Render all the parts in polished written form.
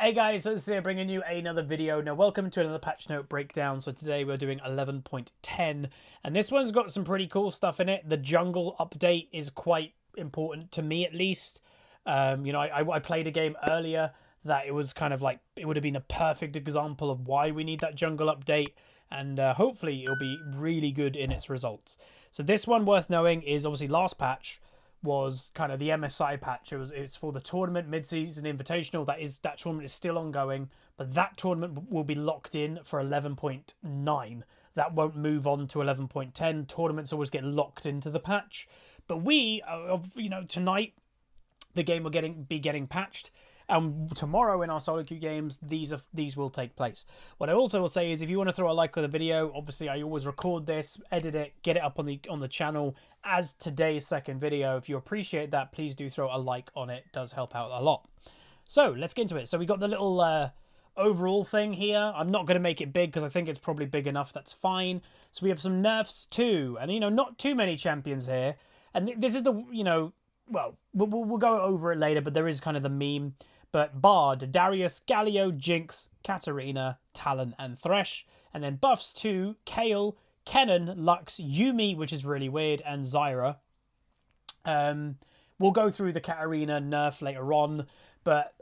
Hey guys, so this is here bringing you another video. Now welcome to another patch note breakdown. So today we're doing 11.10 and this one's got some pretty cool stuff in it. The jungle update is quite important to me at least. I played a game earlier that it was kind of like, it would have been a perfect example of why we need that jungle update, and hopefully it'll be really good in its results. So this one worth knowing is obviously last patch was kind of the MSI patch. It's for the tournament mid-season invitational. That tournament is still ongoing, but that tournament will be locked in for 11.9. That won't move on to 11.10. Tournaments always get locked into the patch, but tonight the game will be getting patched. And tomorrow in our solo queue games, these will take place. What I also will say is, if you want to throw a like on the video, obviously I always record this, edit it, get it up on the channel as today's second video. If you appreciate that, please do throw a like on it. It does help out a lot. So let's get into it. So we got the little overall thing here. I'm not going to make it big because I think it's probably big enough. That's fine. So we have some nerfs too, and not too many champions here. And this is the well, we'll go over it later, but there is kind of the meme. But Bard, Darius, Galio, Jinx, Katarina, Talon, and Thresh. And then buffs to Kale, Kennen, Lux, Yuumi, which is really weird, and Zyra. We'll go through the Katarina nerf later on. But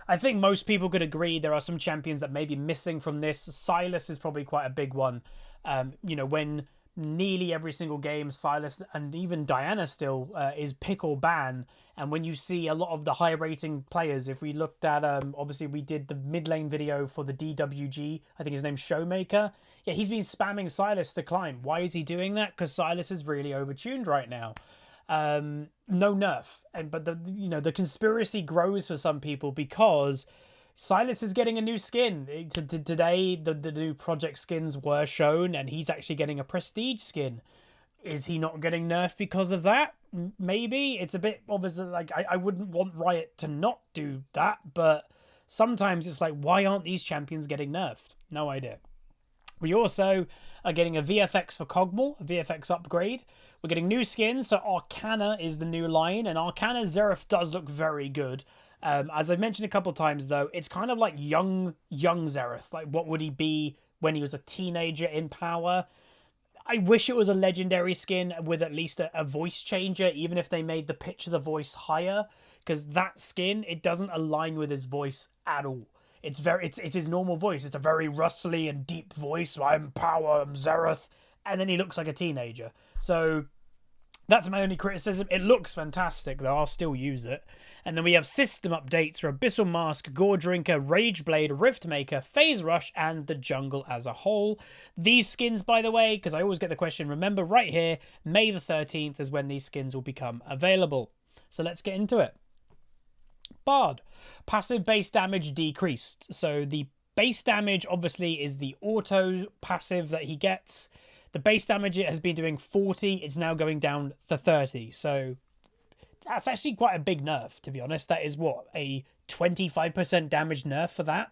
I think most people could agree there are some champions that may be missing from this. Sylas is probably quite a big one. When nearly every single game, Sylas and even Diana still is pick or ban. And when you see a lot of the high rating players, if we looked at, obviously we did the mid lane video for the DWG, I think his name's Showmaker. Yeah, he's been spamming Sylas to climb. Why is he doing that? Because Sylas is really overtuned right now. No nerf. But the conspiracy grows for some people because Sylas is getting a new skin. Today, the new project skins were shown, and he's actually getting a prestige skin. Is he not getting nerfed because of that? Maybe. It's a bit obviously like I wouldn't want Riot to not do that, but sometimes it's like, why aren't these champions getting nerfed? No idea. We also are getting a VFX for Kog'Maw, a VFX upgrade. We're getting new skins, so Arcana is the new line, and Arcana Xerath does look very good. As I've mentioned a couple of times, though, it's kind of like young Xerath. Like, what would he be when he was a teenager in power? I wish it was a legendary skin with at least a voice changer, even if they made the pitch of the voice higher, because that skin, it doesn't align with his voice at all. It's his normal voice. It's a very rustly and deep voice. I'm power, I'm Xerath, and then he looks like a teenager. So that's my only criticism. It looks fantastic, though. I'll still use it. And then we have system updates for Abyssal Mask, Gore Drinker, Rage Blade, Rift Maker, Phase Rush, and the jungle as a whole. These skins, by the way, because I always get the question, remember right here, May the 13th is when these skins will become available. So let's get into it. Bard. Passive base damage decreased. So the base damage, obviously, is the auto passive that he gets. The base damage it has been doing 40. It's now going down to 30. So that's actually quite a big nerf, to be honest. That is what, a 25% damage nerf for that?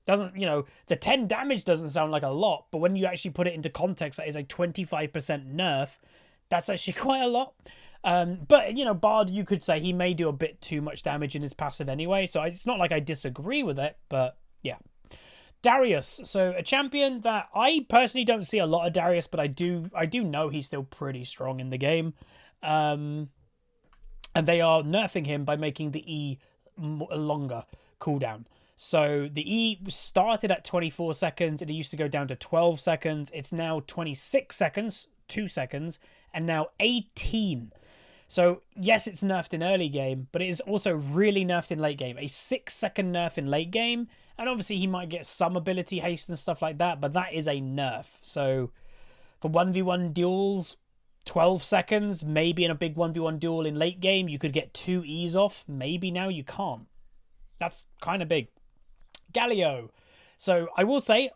Doesn't, the 10 damage doesn't sound like a lot, but when you actually put it into context, that is a 25% nerf. That's actually quite a lot. But, Bard, you could say he may do a bit too much damage in his passive anyway. So it's not like I disagree with it, but yeah. Darius, so a champion that I personally don't see a lot of Darius, but I do know he's still pretty strong in the game. And they are nerfing him by making the E longer cooldown. So the E started at 24 seconds and it used to go down to 12 seconds. It's now 26 seconds, 2 seconds, and now 18. So yes, it's nerfed in early game, but it is also really nerfed in late game. A 6-second nerf in late game. And obviously he might get some ability haste and stuff like that, but that is a nerf. So for 1v1 duels, 12 seconds, maybe in a big 1v1 duel in late game, you could get 2 E's off. Maybe now you can't. That's kind of big. Galio. So I will say,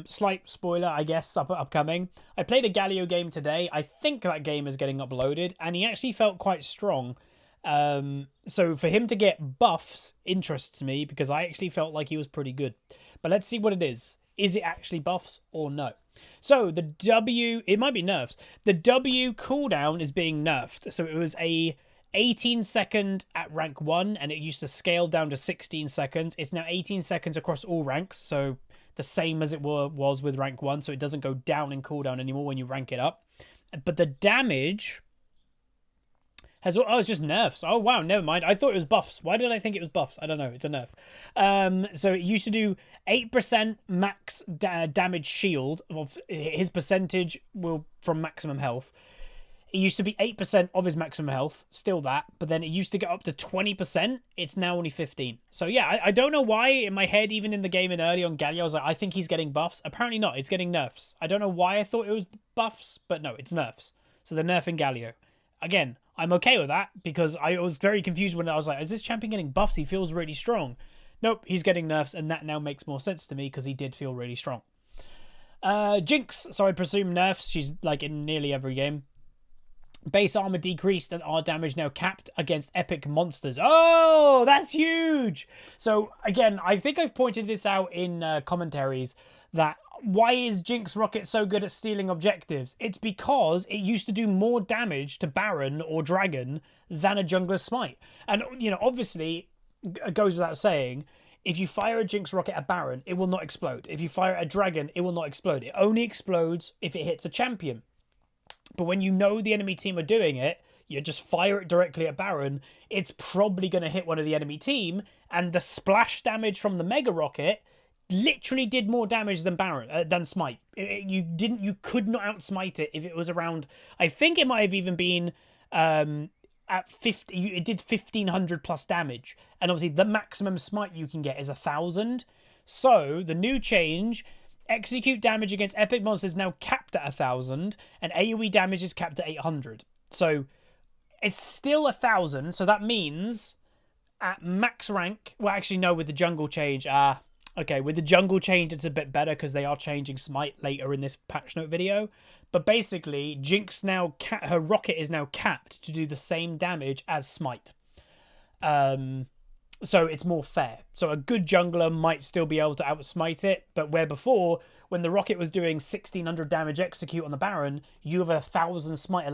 slight spoiler, I guess, upcoming. I played a Galio game today. I think that game is getting uploaded, and he actually felt quite strong. So for him to get buffs interests me because I actually felt like he was pretty good. But let's see what it is. Is it actually buffs or no? So the W, it might be nerfs. The W cooldown is being nerfed. So it was a 18 second at rank 1, and it used to scale down to 16 seconds. It's now 18 seconds across all ranks, so the same as it was with rank 1, so it doesn't go down in cooldown anymore when you rank it up. But the damage has... Oh, it's just nerfs. Oh, wow, never mind. I thought it was buffs. Why did I think it was buffs? I don't know. It's a nerf. So it used to do 8% max damage shield. Of his percentage will from maximum health. It used to be 8% of his maximum health, still that, but then it used to get up to 20%. It's now only 15. So yeah, I don't know why in my head, even in the game and early on Galio, I was like, I think he's getting buffs. Apparently not. It's getting nerfs. I don't know why I thought it was buffs, but no, it's nerfs. So they're nerfing Galio. Again, I'm okay with that because I was very confused when I was like, is this champion getting buffs? He feels really strong. Nope, he's getting nerfs, and that now makes more sense to me because he did feel really strong. Jinx, so I presume nerfs. She's like in nearly every game. Base armor decreased and our damage now capped against epic monsters. Oh, that's huge. So again, I think I've pointed this out in commentaries that why is Jinx Rocket so good at stealing objectives? It's because it used to do more damage to Baron or Dragon than a jungler's Smite. And, you know, obviously, it goes without saying, if you fire a Jinx Rocket at Baron, it will not explode. If you fire at a Dragon, it will not explode. It only explodes if it hits a champion. But when you know the enemy team are doing it, you just fire it directly at Baron, it's probably going to hit one of the enemy team, and the splash damage from the Mega Rocket literally did more damage than Baron than Smite. You could not outsmite it if it was around. I think it might have even been at 50. It did 1500 plus damage, and obviously the maximum Smite you can get is 1000. So the new change. Execute damage against epic monsters is now capped at 1000, and AoE damage is capped at 800. So it's still 1000. So that means at max rank, well, actually no, with the jungle change, okay, with the jungle change, it's a bit better because they are changing Smite later in this patch note video. But basically, Jinx now, her rocket is now capped to do the same damage as Smite. So it's more fair. So a good jungler might still be able to outsmite it, but where before, when the rocket was doing 1600 damage execute on the Baron, you have 1000 smite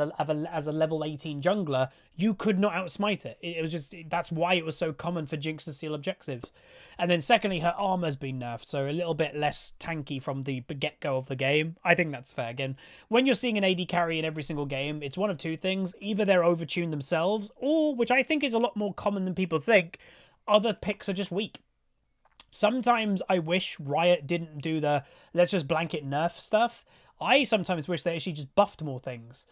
as a level 18 jungler, you could not outsmite it. It was just, that's why it was so common for Jinx to steal objectives. And then secondly, her armor's been nerfed, so a little bit less tanky from the get-go of the game. I think that's fair. Again, when you're seeing an AD carry in every single game, it's one of two things. Either they're overtuned themselves, or, which I think is a lot more common than people think, other picks are just weak. Sometimes I wish Riot didn't do the let's just blanket nerf stuff. I sometimes wish they actually just buffed more things.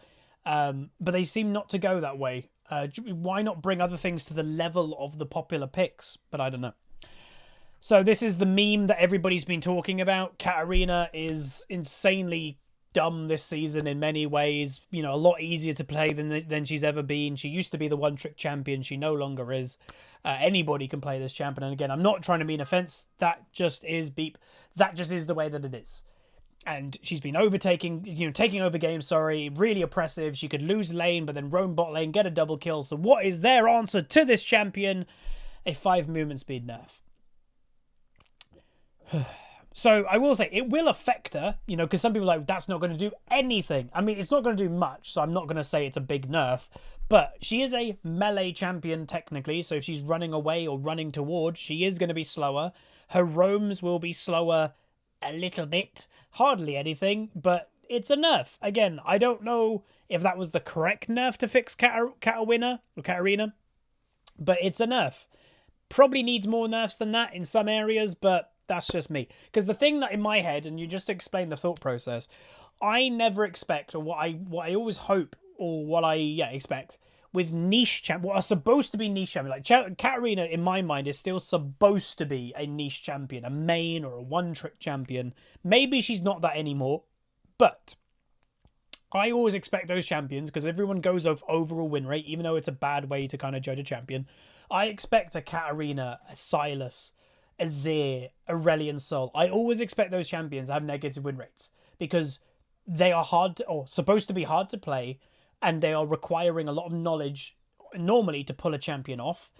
But they seem not to go that way. Why not bring other things to the level of the popular picks? But I don't know. So this is the meme that everybody's been talking about. Katarina is insanely dumb this season in many ways. You know, a lot easier to play than she's ever been. She used to be the one-trick champion. She no longer is. Anybody can play this champion. And again, I'm not trying to mean offense. That just is beep. That just is the way that it is. And she's been taking over games, really oppressive. She could lose lane, but then roam bot lane, get a double kill. So what is their answer to this champion? A 5 movement speed nerf. So I will say it will affect her, you know, because some people are like, that's not going to do anything. I mean, it's not going to do much, so I'm not going to say it's a big nerf. But she is a melee champion, technically, so if she's running away or running towards, she is going to be slower. Her roams will be slower a little bit. Hardly anything, but it's a nerf. Again, I don't know if that was the correct nerf to fix Katarina, but it's a nerf. Probably needs more nerfs than that in some areas, but that's just me. Because the thing that in my head, and you just explain the thought process, I never expect, or what I always hope, or what I expect with niche champions, what are supposed to be niche champions. Like Katarina, in my mind, is still supposed to be a niche champion, a main or a one-trick champion. Maybe she's not that anymore, but I always expect those champions, because everyone goes off overall win rate, even though it's a bad way to kind of judge a champion. I expect a Katarina, a Sylas, a Azir, Aurelion Sol. I always expect those champions to have negative win rates because they are supposed to be hard to play, and they are requiring a lot of knowledge normally to pull a champion off.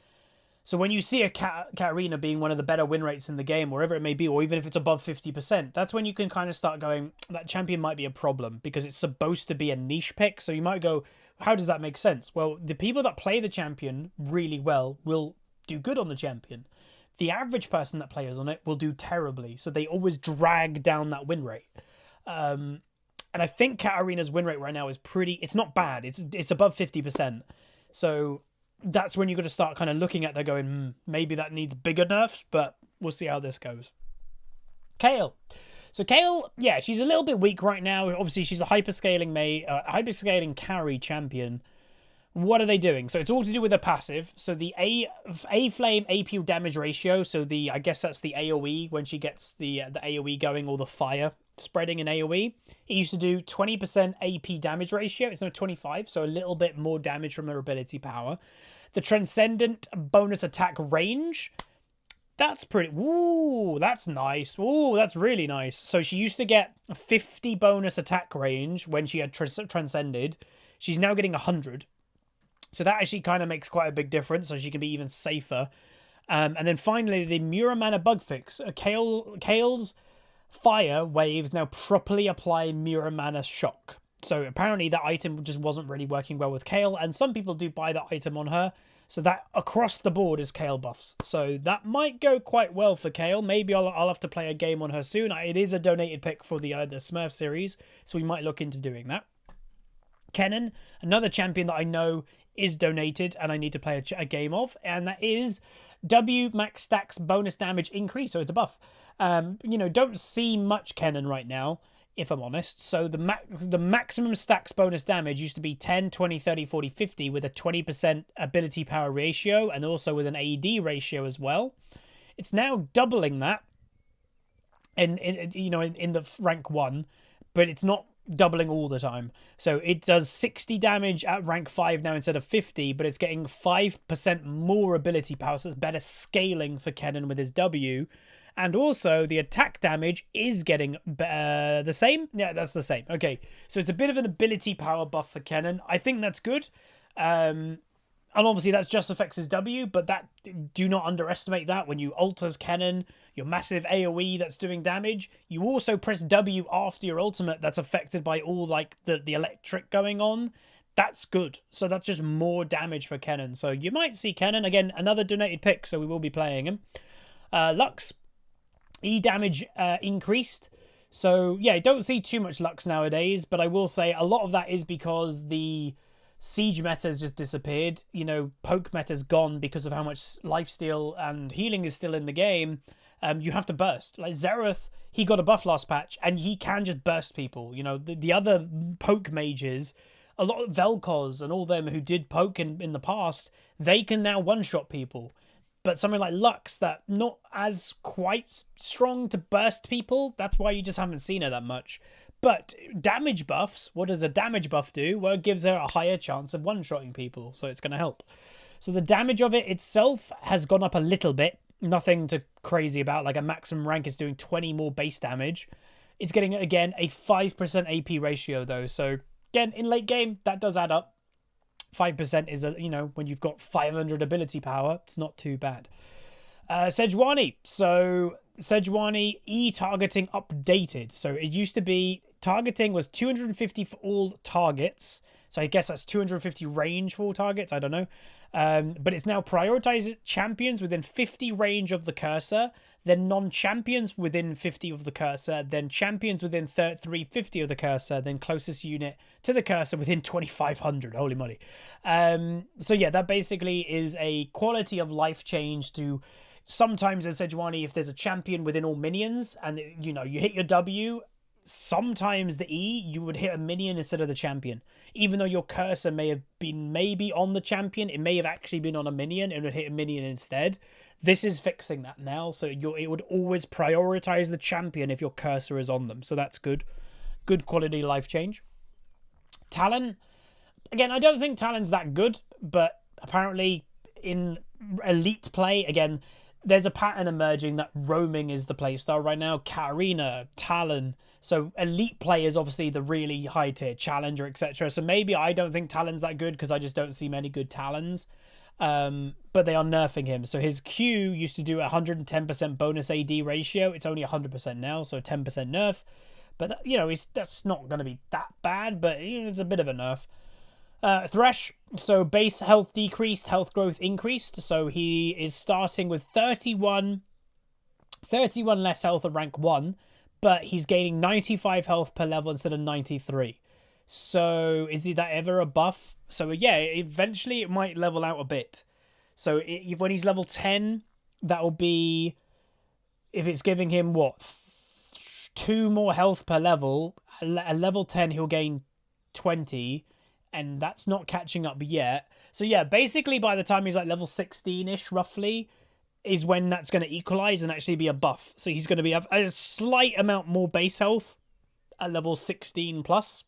So when you see a Katarina being one of the better win rates in the game, wherever it may be, or even if it's above 50%, that's when you can kind of start going, that champion might be a problem because it's supposed to be a niche pick. So you might go, How does that make sense? Well, the people that play the champion really well will do good on the champion. The average person that plays on it will do terribly, so they always drag down that win rate. And I think Katarina's win rate right now is it's not bad. It's above 50%. So that's when you've got to start kind of looking at that going, maybe that needs bigger nerfs, but we'll see how this goes. Kale. So Kale, yeah, she's a little bit weak right now. Obviously, she's a hyperscaling carry champion. What are they doing? So it's all to do with the passive. So the A flame AP damage ratio. So I guess that's the AoE when she gets the AoE going, or the fire spreading in AoE. It used to do 20% AP damage ratio. It's now 25, so a little bit more damage from her ability power. The transcendent bonus attack range. That's pretty... Ooh, that's nice. Ooh, that's really nice. So she used to get a 50 bonus attack range when she had transcended. She's now getting 100. So that actually kind of makes quite a big difference, so she can be even safer. And then finally, the Miura Mana Bug Fix. Kale's fire waves now properly apply Miura Mana Shock. So apparently that item just wasn't really working well with Kale, and some people do buy that item on her. So that across the board is Kale buffs. So that might go quite well for Kale. Maybe I'll have to play a game on her soon. It is a donated pick for the Smurf series, so we might look into doing that. Kennen, another champion that I know is donated and I need to play a game of, and that is W max stacks bonus damage increase. So it's a buff. Don't see much Kennen right now, if I'm honest. So the maximum stacks bonus damage used to be 10, 20, 30, 40, 50 with a 20% ability power ratio and also with an AD ratio as well. It's now doubling that in the rank 1, but it's not doubling all the time. So it does 60 damage at rank 5 now instead of 50, but it's getting 5% more ability power, so it's better scaling for Kennen with his W. And also, the attack damage is getting the same. Yeah, that's the same. Okay, so it's a bit of an ability power buff for Kennen. I think that's good. And obviously, that just affects his W, but do not underestimate that. When you ult as Kennen, your massive AoE that's doing damage, you also press W after your ultimate that's affected by all like the electric going on. That's good. So that's just more damage for Kennen. So you might see Kennen, again, another donated pick, so we will be playing him. Lux. E damage increased. So yeah, I don't see too much Lux nowadays, but I will say a lot of that is because the siege meta has just disappeared. Poke meta's gone because of how much lifesteal and healing is still in the game. You have to burst. Like Xerath, he got a buff last patch and he can just burst people. The other poke mages, a lot of Vel'Koz and all them who did poke in the past, they can now one-shot people. But something like Lux, that not as quite strong to burst people. That's why you just haven't seen her that much. But damage buffs, what does a damage buff do? Well, it gives her a higher chance of one-shotting people, so it's going to help. So the damage of it itself has gone up a little bit. Nothing to crazy about. Like a maximum rank is doing 20 more base damage. It's getting, again, a 5% AP ratio, though. So, again, in late game, that does add up. 5% is, when you've got 500 ability power, it's not too bad. Sejuani. So, Sejuani E-targeting updated. So, it used to be targeting was 250 for all targets. So, I guess that's 250 range for all targets. I don't know. But it's now prioritized champions within 50 range of the cursor, then non-champions within 50 of the cursor, then champions within 350 of the cursor, then closest unit to the cursor within 2,500. Holy moly. So yeah, that basically is a quality of life change to sometimes, as Sejuani, if there's a champion within all minions and, you hit your W, sometimes the E, you would hit a minion instead of the champion. Even though your cursor may have been maybe on the champion, it may have actually been on a minion and it would hit a minion instead. This is fixing that now, so it would always prioritize the champion if your cursor is on them. So that's good. Good quality life change. Talon. Again, I don't think Talon's that good, but apparently in elite play, again, there's a pattern emerging that roaming is the playstyle right now. Katarina, Talon. So elite play is obviously the really high tier challenger, etc. So maybe I don't think Talon's that good because I just don't see many good Talons. But they are nerfing him. So his Q used to do 110% bonus AD ratio. It's only 100% now, so 10% nerf. But, that's not going to be that bad, but it's a bit of a nerf. Thresh, so base health decreased, health growth increased. So he is starting with 31 less health at rank 1, but he's gaining 95 health per level instead of 93. So is that ever a buff? So yeah, eventually it might level out a bit. So when he's level 10, that will be, if it's giving him, what, 2 more health per level, at level 10 he'll gain 20, and that's not catching up yet. So yeah, basically by the time he's like level 16-ish roughly is when that's going to equalize and actually be a buff. So he's going to be a slight amount more base health at level 16 plus,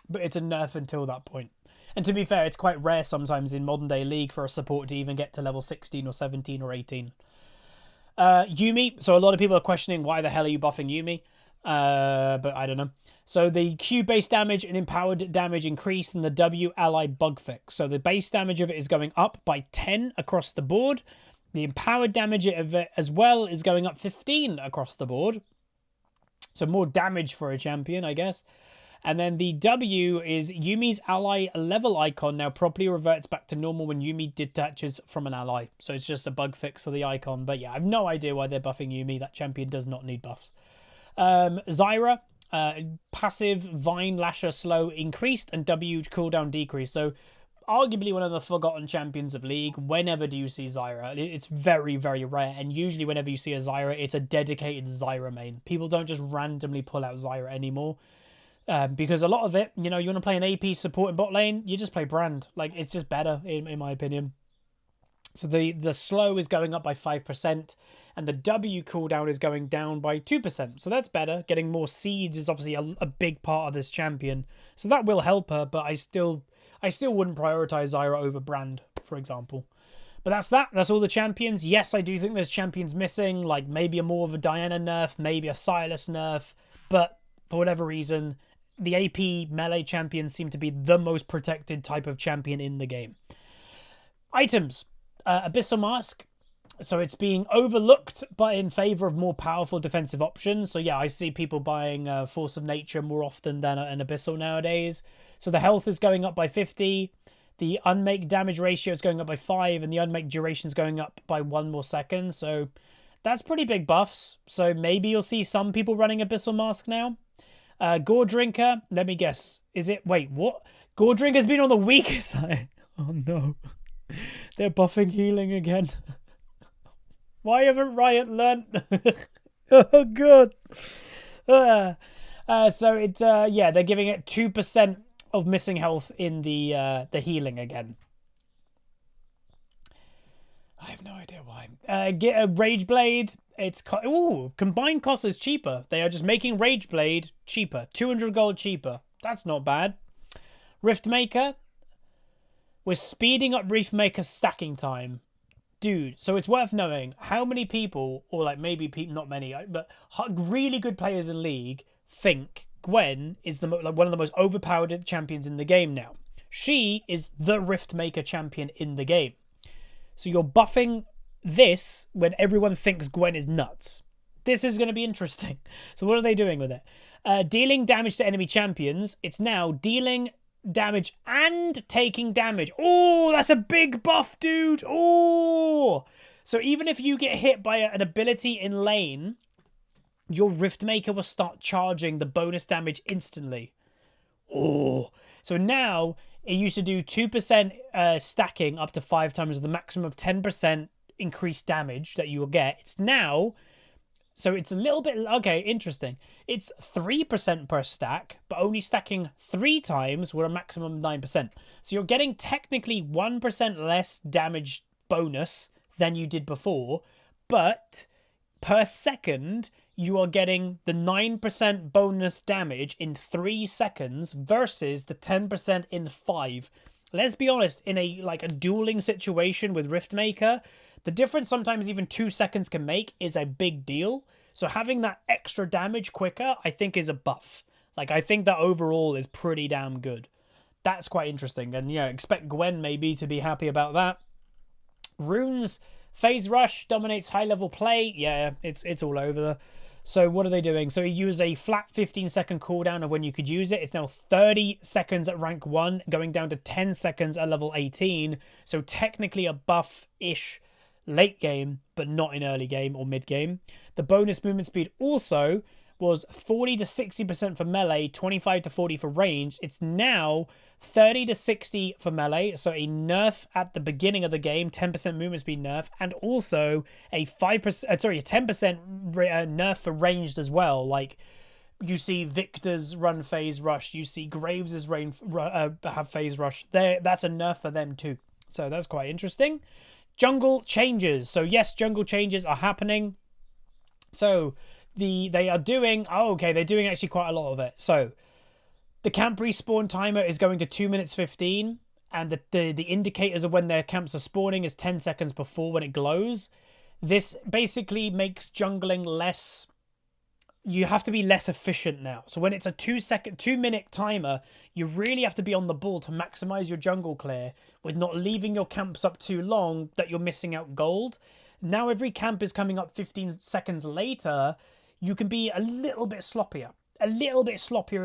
but it's a nerf until that point. And to be fair, it's quite rare sometimes in modern day League for a support to even get to level 16 or 17 or 18. Yuumi, so a lot of people are questioning why the hell are you buffing Yuumi? But I don't know. So the Q base damage and empowered damage increased in the W ally bug fix. So the base damage of it is going up by 10 across the board. The empowered damage of it as well is going up 15 across the board. So more damage for a champion, I guess. And then the W is Yuumi's ally level icon now properly reverts back to normal when Yuumi detaches from an ally. So it's just a bug fix for the icon. But yeah, I have no idea why they're buffing Yuumi. That champion does not need buffs. Zyra, passive Vine Lasher slow increased and W cooldown decreased. So arguably one of the forgotten champions of League. Whenever do you see Zyra? It's very, very rare. And usually whenever you see a Zyra, it's a dedicated Zyra main. People don't just randomly pull out Zyra anymore. Because a lot of it, you know, you want to play an AP support in bot lane, you just play Brand. Like, it's just better, in my opinion. So the slow is going up by 5%, and the W cooldown is going down by 2%. So that's better. Getting more seeds is obviously a big part of this champion. So that will help her, but I still wouldn't prioritize Zyra over Brand, for example. But that's all the champions. Yes, I do think there's champions missing, like maybe more of a Diana nerf, maybe a Sylas nerf, but for whatever reason, the AP melee champions seem to be the most protected type of champion in the game. Items. Abyssal Mask. So it's being overlooked, but in favor of more powerful defensive options. So yeah, I see people buying Force of Nature more often than an Abyssal nowadays. So the health is going up by 50. The unmake damage ratio is going up by 5. And the unmake duration is going up by 1 more second. So that's pretty big buffs. So maybe you'll see some people running Abyssal Mask now. Gore Drinker, let me guess. Is it... Wait, what? Gore Drinker's been on the weaker side. Oh, no. They're buffing healing again. Why haven't Riot learnt? Oh, God. So it's... yeah, they're giving it 2% of missing health in the healing again. I have no idea why. Get a Rage Blade. It's combined cost is cheaper. They are just making Rage Blade cheaper. 200 gold cheaper. That's not bad. Riftmaker. We're speeding up Riftmaker's stacking time. Dude, so it's worth knowing how many people, or like maybe not many, but really good players in League think Gwen is one of the most overpowered champions in the game now. She is the Riftmaker champion in the game. So you're buffing this when everyone thinks Gwen is nuts. This is going to be interesting. So what are they doing with it? Dealing damage to enemy champions. It's now dealing damage and taking damage. Oh, that's a big buff, dude. Oh. So even if you get hit by an ability in lane, your Riftmaker will start charging the bonus damage instantly. Oh. So now... It used to do 2% stacking up to 5 times the maximum of 10% increased damage that you will get. It's now, so it's a little bit, okay, interesting. It's 3% per stack, but only stacking 3 times with a maximum of 9%. So you're getting technically 1% less damage bonus than you did before, but per second, you are getting the 9% bonus damage in 3 seconds versus the 10% in 5. Let's be honest, in a dueling situation with Riftmaker, the difference sometimes even 2 seconds can make is a big deal. So having that extra damage quicker, I think is a buff. Like, I think that overall is pretty damn good. That's quite interesting. And yeah, expect Gwen maybe to be happy about that. Runes, Phase Rush dominates high-level play. Yeah, it's all over. So what are they doing? So you use a flat 15-second cooldown of when you could use it. It's now 30 seconds at rank 1, going down to 10 seconds at level 18. So technically a buff-ish late game, but not in early game or mid game. The bonus movement speed also was 40 to 60% for melee, 25 to 40 for range. It's now 30 to 60 for melee, so a nerf at the beginning of the game, 10% movement speed nerf, and also a 10% nerf for ranged as well. Like, you see Victor's run phase rush, you see Graves's have phase rush. That's a nerf for them too. So that's quite interesting. Jungle changes. So yes, jungle changes are happening. So they are doing, they're doing actually quite a lot of it. So the camp respawn timer is going to 2 minutes 15, and the indicators of when their camps are spawning is 10 seconds before when it glows. This basically makes jungling less, you have to be less efficient now. So when it's a 2 minute timer, you really have to be on the ball to maximize your jungle clear with not leaving your camps up too long that you're missing out gold. Now every camp is coming up 15 seconds later. You can be a little bit sloppier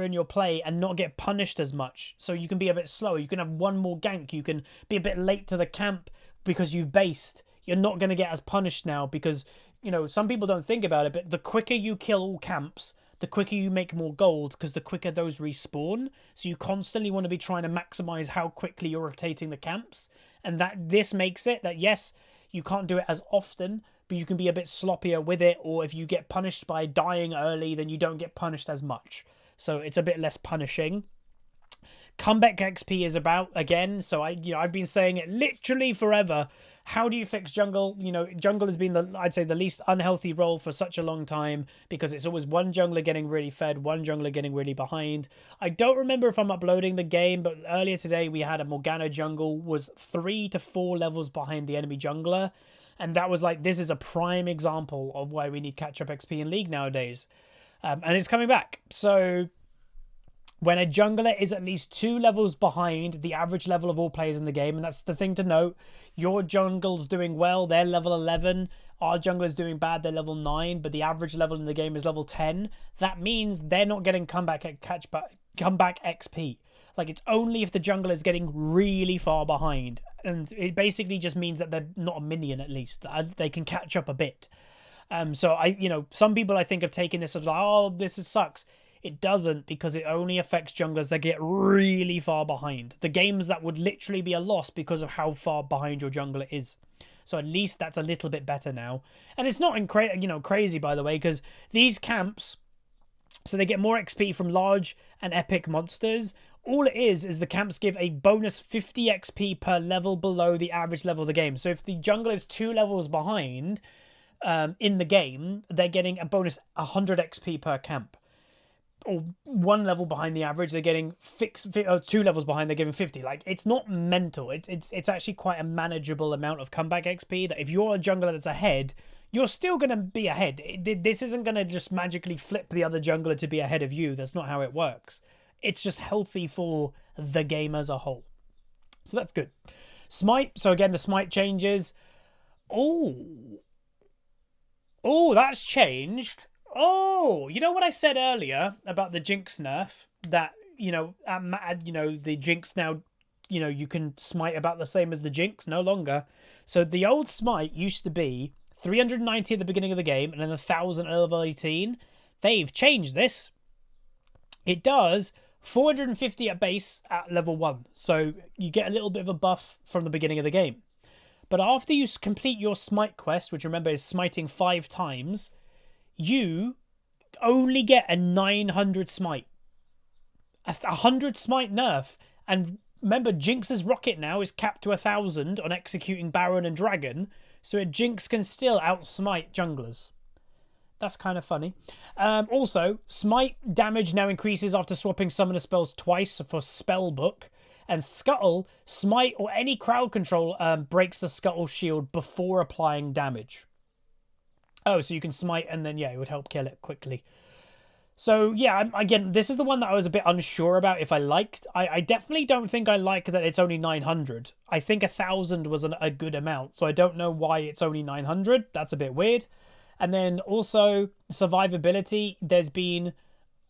in your play and not get punished as much. So you can be a bit slower. You can have one more gank. You can be a bit late to the camp because you've based. You're not going to get as punished now because, you know, some people don't think about it, but the quicker you kill all camps, the quicker you make more gold because the quicker those respawn. So you constantly want to be trying to maximize how quickly you're rotating the camps. And this makes it that, yes, you can't do it as often, but you can be a bit sloppier with it, or if you get punished by dying early, then you don't get punished as much. So it's a bit less punishing. Comeback XP is about, again, so I've been saying it literally forever. How do you fix jungle? You know, jungle has been I'd say the least unhealthy role for such a long time because it's always one jungler getting really fed, one jungler getting really behind. I don't remember if I'm uploading the game, but earlier today we had a Morgana jungle was 3 to 4 levels behind the enemy jungler. And that was like, this is a prime example of why we need catch-up XP in League nowadays. And it's coming back. So when a jungler is at least 2 levels behind the average level of all players in the game, and that's the thing to note, your jungle's doing well, they're level 11, our jungler's doing bad, they're level 9, but the average level in the game is level 10, that means they're not getting comeback XP. Like, it's only if the jungler is getting really far behind. And it basically just means that they're not a minion, at least. They can catch up a bit. So, some people, I think, have taken this as like, oh, this sucks. It doesn't, because it only affects junglers that get really far behind. The games that would literally be a loss because of how far behind your jungler is. So at least that's a little bit better now. And it's not crazy, by the way, because these camps, so they get more XP from large and epic monsters. All it is the camps give a bonus 50 XP per level below the average level of the game. So if the jungler is 2 levels behind in the game, they're getting a bonus 100 XP per camp. Or 1 level behind the average, they're getting 2 levels behind, they're giving 50. Like, it's not mental. It's actually quite a manageable amount of comeback XP that if you're a jungler that's ahead, you're still going to be ahead. This isn't going to just magically flip the other jungler to be ahead of you. That's not how it works. It's just healthy for the game as a whole. So that's good. Smite. So again, the Smite changes. Oh, that's changed. Oh, you know what I said earlier about the Jinx nerf? That, the Jinx now, you can smite about the same as the Jinx. No longer. So the old Smite used to be 390 at the beginning of the game and then 1,000 at level 18. They've changed this. It does 450 at base at level 1. So you get a little bit of a buff from the beginning of the game. But after you complete your Smite quest, which remember is smiting 5 times, you only get a 900 Smite. A 100 Smite nerf. And remember, Jinx's rocket now is capped to 1,000 on executing Baron and Dragon. So Jinx can still outsmite junglers. That's kind of funny. Also, Smite damage now increases after swapping summoner spells twice for Spellbook. And Scuttle, Smite or any crowd control breaks the Scuttle shield before applying damage. Oh, so you can Smite and then, it would help kill it quickly. So, again, this is the one that I was a bit unsure about if I liked. I definitely don't think I like that it's only 900. I think 1,000 was a good amount, so I don't know why it's only 900. That's a bit weird. And then also survivability. There's been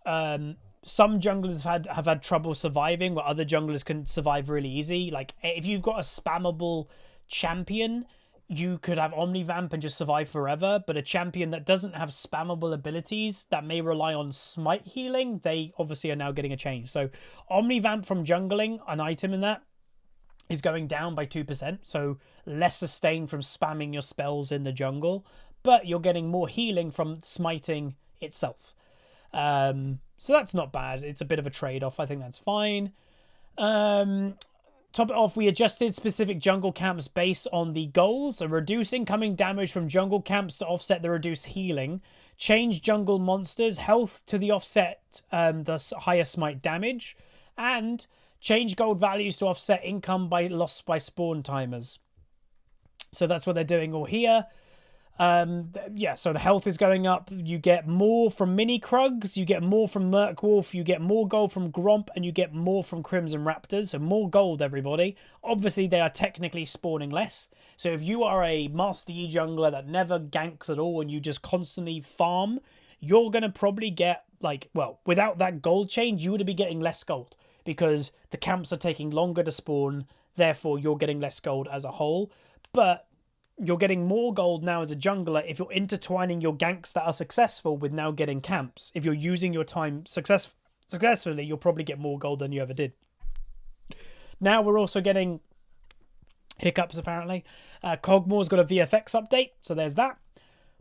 some junglers have had trouble surviving, where other junglers can survive really easy. Like if you've got a spammable champion, you could have Omnivamp and just survive forever. But a champion that doesn't have spammable abilities, that may rely on Smite healing, they obviously are now getting a change. So Omnivamp from jungling, an item in that, is going down by 2%. So less sustain from spamming your spells in the jungle, but you're getting more healing from smiting itself. So that's not bad. It's a bit of a trade-off. I think that's fine. Top it off, we adjusted specific jungle camps based on the goals. So reduce incoming damage from jungle camps to offset the reduced healing. Change jungle monsters' health to the offset the higher smite damage. And change gold values to offset income by loss by spawn timers. So that's what they're doing all here. Yeah, so the health is going up. You get more from Mini Krugs, you get more from Merkwolf, you get more gold from Gromp, and you get more from Crimson Raptors. So more gold, everybody. Obviously, they are technically spawning less. So if you are a Master Yi jungler that never ganks at all and you just constantly farm, you're going to probably get, like, well, without that gold change, you would be getting less gold because the camps are taking longer to spawn. Therefore, you're getting less gold as a whole. But you're getting more gold now as a jungler if you're intertwining your ganks that are successful with now getting camps. If you're using your time successfully, you'll probably get more gold than you ever did. Now we're also getting hiccups, apparently. Cogmore's got a VFX update, so there's that.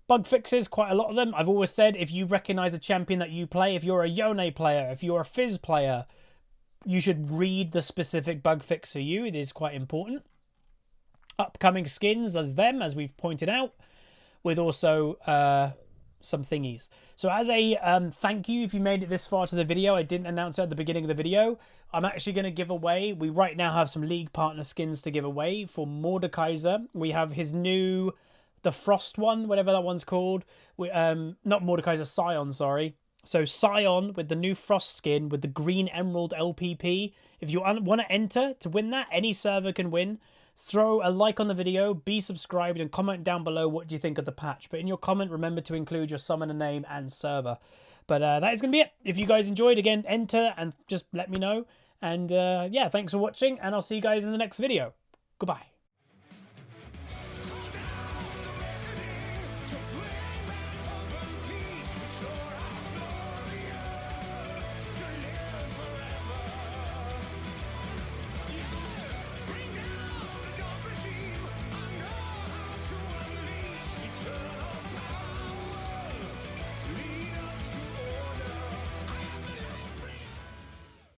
Bug fixes, quite a lot of them. I've always said, if you recognize a champion that you play, if you're a Yone player, if you're a Fizz player, you should read the specific bug fix for you. It is quite important. Upcoming skins as we've pointed out, with also some thingies. So as a thank you, if you made it this far to the video, I didn't announce it at the beginning of the video, I'm actually going to give away, we right now have some League Partner skins to give away for Mordekaiser. We have his new, the Frost one, whatever that one's called. Not Mordekaiser, Scion, sorry. So Scion with the new Frost skin with the green emerald LPP. If you want to enter to win that, any server can win. Throw a like on the video, be subscribed, and comment down below what do you think of the patch. But in your comment, remember to include your summoner name and server. But that is going to be it. If you guys enjoyed, again, enter and just let me know. And yeah, thanks for watching, and I'll see you guys in the next video. Goodbye.